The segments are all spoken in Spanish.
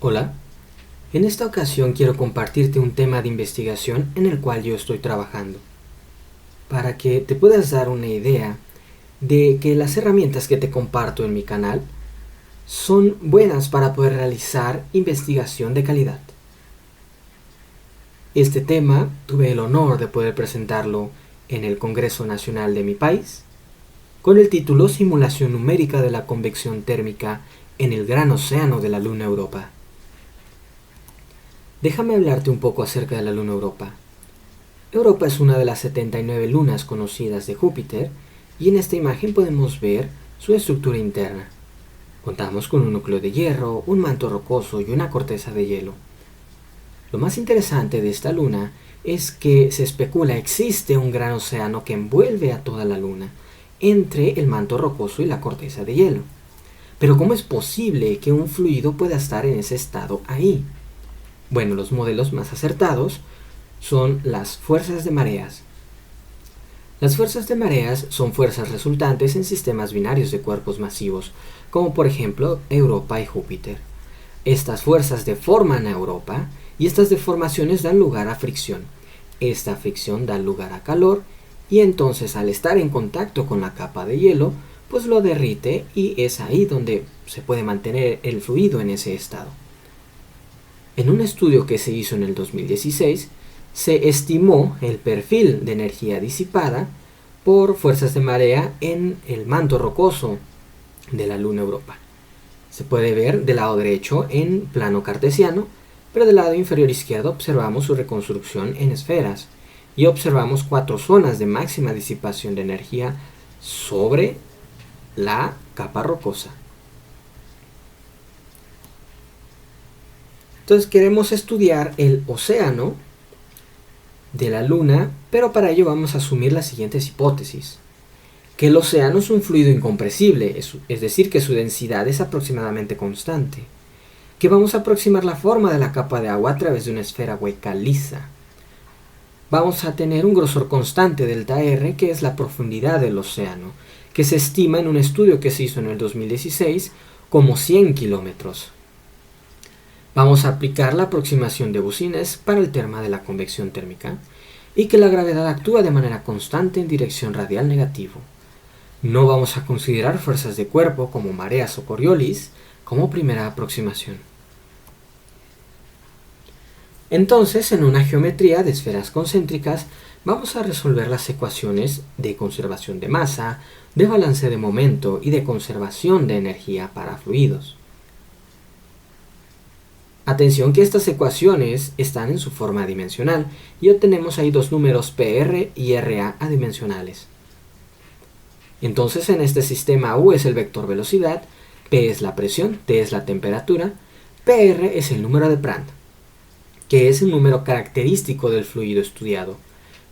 Hola, en esta ocasión quiero compartirte un tema de investigación en el cual yo estoy trabajando, para que te puedas dar una idea de que las herramientas que te comparto en mi canal son buenas para poder realizar investigación de calidad. Este tema tuve el honor de poder presentarlo en el Congreso Nacional de mi país, con el título Simulación numérica de la convección térmica en el gran océano de la Luna Europa. Déjame hablarte un poco acerca de la Luna Europa. Europa es una de las 79 lunas conocidas de Júpiter y en esta imagen podemos ver su estructura interna. Contamos con un núcleo de hierro, un manto rocoso y una corteza de hielo. Lo más interesante de esta luna es que se especula existe un gran océano que envuelve a toda la luna, entre el manto rocoso y la corteza de hielo. Pero ¿cómo es posible que un fluido pueda estar en ese estado ahí? Bueno, los modelos más acertados son las fuerzas de mareas. Las fuerzas de mareas son fuerzas resultantes en sistemas binarios de cuerpos masivos, como por ejemplo Europa y Júpiter. Estas fuerzas deforman a Europa y estas deformaciones dan lugar a fricción. Esta fricción da lugar a calor y entonces al estar en contacto con la capa de hielo, pues lo derrite y es ahí donde se puede mantener el fluido en ese estado. En un estudio que se hizo en el 2016, se estimó el perfil de energía disipada por fuerzas de marea en el manto rocoso de la Luna Europa. Se puede ver del lado derecho en plano cartesiano, pero del lado inferior izquierdo observamos su reconstrucción en esferas y observamos 4 zonas de máxima disipación de energía sobre la capa rocosa. Entonces queremos estudiar el océano de la Luna, pero para ello vamos a asumir las siguientes hipótesis. Que el océano es un fluido incompresible, es decir, que su densidad es aproximadamente constante. Que vamos a aproximar la forma de la capa de agua a través de una esfera hueca lisa. Vamos a tener un grosor constante delta R, que es la profundidad del océano, que se estima en un estudio que se hizo en el 2016 como 100 kilómetros. Vamos a aplicar la aproximación de Boussinesq para el tema de la convección térmica y que la gravedad actúa de manera constante en dirección radial negativo. No vamos a considerar fuerzas de cuerpo como mareas o Coriolis como primera aproximación. Entonces, en una geometría de esferas concéntricas, vamos a resolver las ecuaciones de conservación de masa, de balance de momento y de conservación de energía para fluidos. Atención que estas ecuaciones están en su forma dimensional y obtenemos ahí dos números PR y RA adimensionales. Entonces en este sistema U es el vector velocidad, P es la presión, T es la temperatura, PR es el número de Prandtl, que es el número característico del fluido estudiado.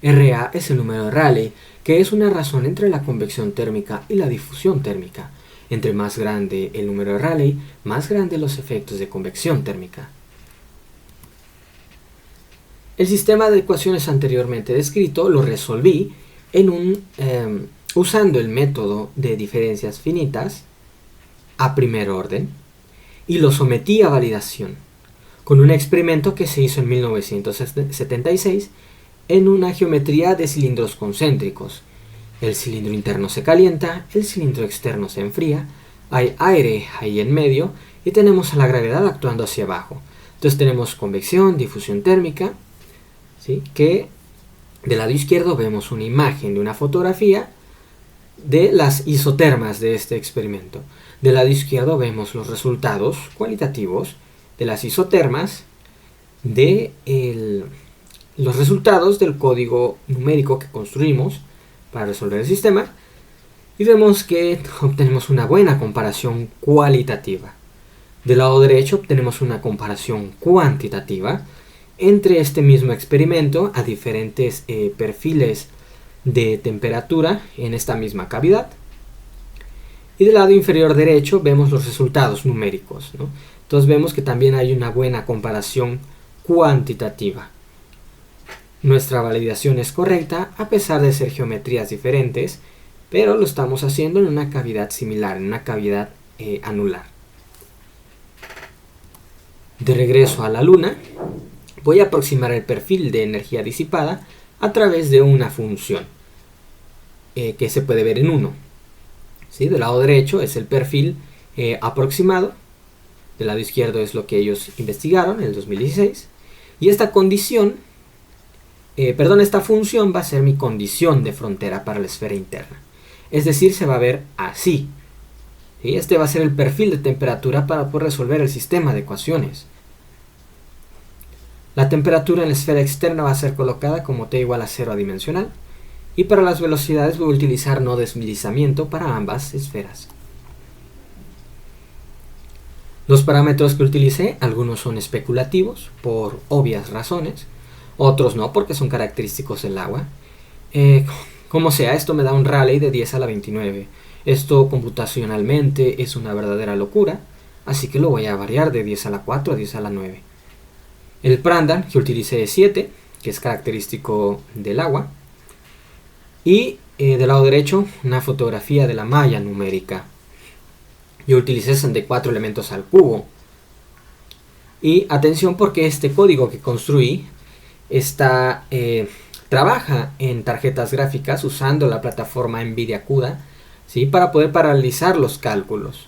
RA es el número de Rayleigh, que es una razón entre la convección térmica y la difusión térmica. Entre más grande el número de Rayleigh, más grandes los efectos de convección térmica. El sistema de ecuaciones anteriormente descrito lo resolví usando el método de diferencias finitas a primer orden y lo sometí a validación con un experimento que se hizo en 1976 en una geometría de cilindros concéntricos. El cilindro interno se calienta, el cilindro externo se enfría, hay aire ahí en medio y tenemos a la gravedad actuando hacia abajo. Entonces tenemos convección, difusión térmica, ¿sí? Que del lado izquierdo vemos una imagen de una fotografía de las isotermas de este experimento. Del lado izquierdo vemos los resultados cualitativos de las isotermas de los resultados del código numérico que construimos para resolver el sistema y vemos que obtenemos una buena comparación cualitativa. Del lado derecho obtenemos una comparación cuantitativa entre este mismo experimento a diferentes perfiles de temperatura en esta misma cavidad. Y del lado inferior derecho vemos los resultados numéricos, ¿no? Entonces vemos que también hay una buena comparación cuantitativa. Nuestra validación es correcta a pesar de ser geometrías diferentes, pero lo estamos haciendo en una cavidad similar, en una cavidad anular. De regreso a la Luna, voy a aproximar el perfil de energía disipada a través de una función que se puede ver en 1. ¿Sí? Del lado derecho es el perfil aproximado, del lado izquierdo es lo que ellos investigaron en el 2016, y esta condición, esta función va a ser mi condición de frontera para la esfera interna. Es decir, se va a ver así. ¿Sí? Este va a ser el perfil de temperatura para poder resolver el sistema de ecuaciones. La temperatura en la esfera externa va a ser colocada como t igual a 0 adimensional, y para las velocidades voy a utilizar no deslizamiento para ambas esferas. Los parámetros que utilicé, algunos son especulativos por obvias razones, otros no porque son característicos del agua. Como sea, esto me da un Rayleigh de 10 a la 29. Esto computacionalmente es una verdadera locura, así que lo voy a variar de 10 a la 4 a 10 a la 9. El Prandtl que utilicé es 7, que es característico del agua. Y del lado derecho, una fotografía de la malla numérica. Yo utilicé 64 elementos al cubo. Y atención porque este código que construí trabaja en tarjetas gráficas usando la plataforma NVIDIA CUDA, ¿sí? Para poder paralizar los cálculos.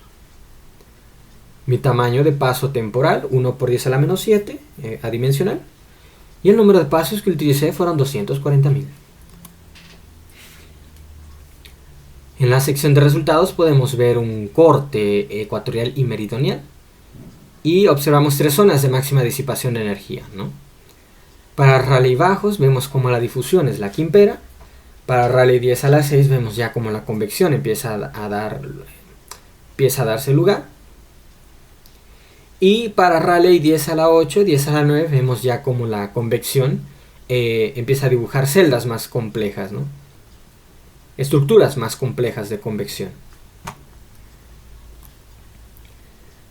Mi tamaño de paso temporal, 1 por 10 a la menos 7, adimensional. Y el número de pasos que utilicé fueron 240.000. En la sección de resultados podemos ver un corte ecuatorial y meridional. Y observamos 3 zonas de máxima disipación de energía, ¿no? Para Rayleigh bajos vemos como la difusión es la que impera. Para Rayleigh 10 a la 6 vemos ya como la convección empieza a darse lugar. Y para Rayleigh 10 a la 8, 10 a la 9 vemos ya como la convección empieza a dibujar celdas más complejas, ¿no? Estructuras más complejas de convección.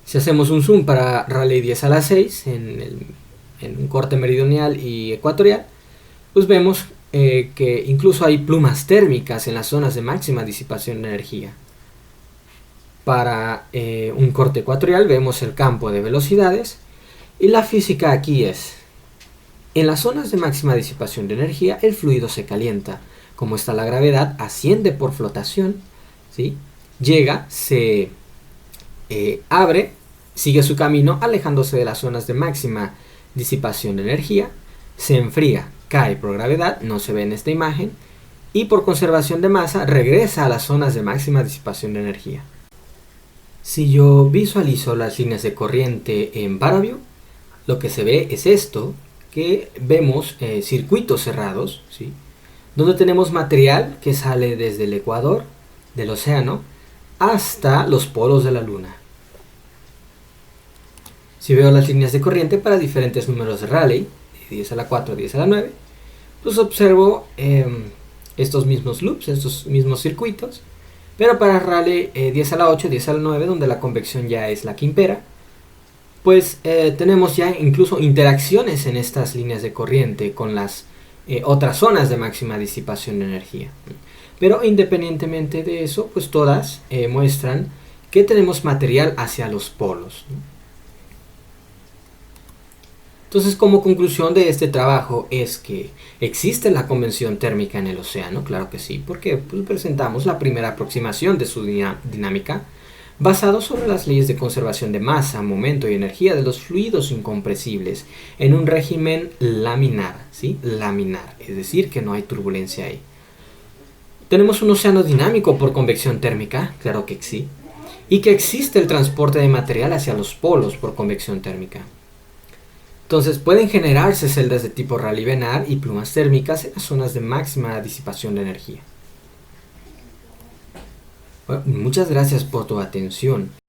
Si hacemos un zoom para Rayleigh 10 a la 6 en un corte meridional y ecuatorial, pues vemos que incluso hay plumas térmicas en las zonas de máxima disipación de energía. Para un corte ecuatorial vemos el campo de velocidades y la física aquí es: en las zonas de máxima disipación de energía el fluido se calienta. Como está la gravedad, asciende por flotación, ¿sí? Llega, se abre, sigue su camino alejándose de las zonas de máxima disipación de energía, se enfría, cae por gravedad, no se ve en esta imagen, y por conservación de masa regresa a las zonas de máxima disipación de energía. Si yo visualizo las líneas de corriente en ParaView, lo que se ve es esto, que vemos circuitos cerrados, ¿sí? Donde tenemos material que sale desde el ecuador del océano hasta los polos de la Luna. Si veo las líneas de corriente para diferentes números de Rayleigh, de 10 a la 4, 10 a la 9, pues observo estos mismos loops, estos mismos circuitos, pero para Rayleigh 10 a la 8, 10 a la 9, donde la convección ya es la que impera, pues tenemos ya incluso interacciones en estas líneas de corriente con las otras zonas de máxima disipación de energía. Pero independientemente de eso, pues todas muestran que tenemos material hacia los polos, ¿no? Entonces, como conclusión de este trabajo es que existe la convección térmica en el océano, claro que sí, porque pues, presentamos la primera aproximación de su dinámica basado sobre las leyes de conservación de masa, momento y energía de los fluidos incompresibles en un régimen laminar, ¿sí? Laminar, es decir, que no hay turbulencia ahí. ¿Tenemos un océano dinámico por convección térmica? Claro que sí. Y que existe el transporte de material hacia los polos por convección térmica. Entonces pueden generarse celdas de tipo Rayleigh-Bénard y plumas térmicas en las zonas de máxima disipación de energía. Bueno, muchas gracias por tu atención.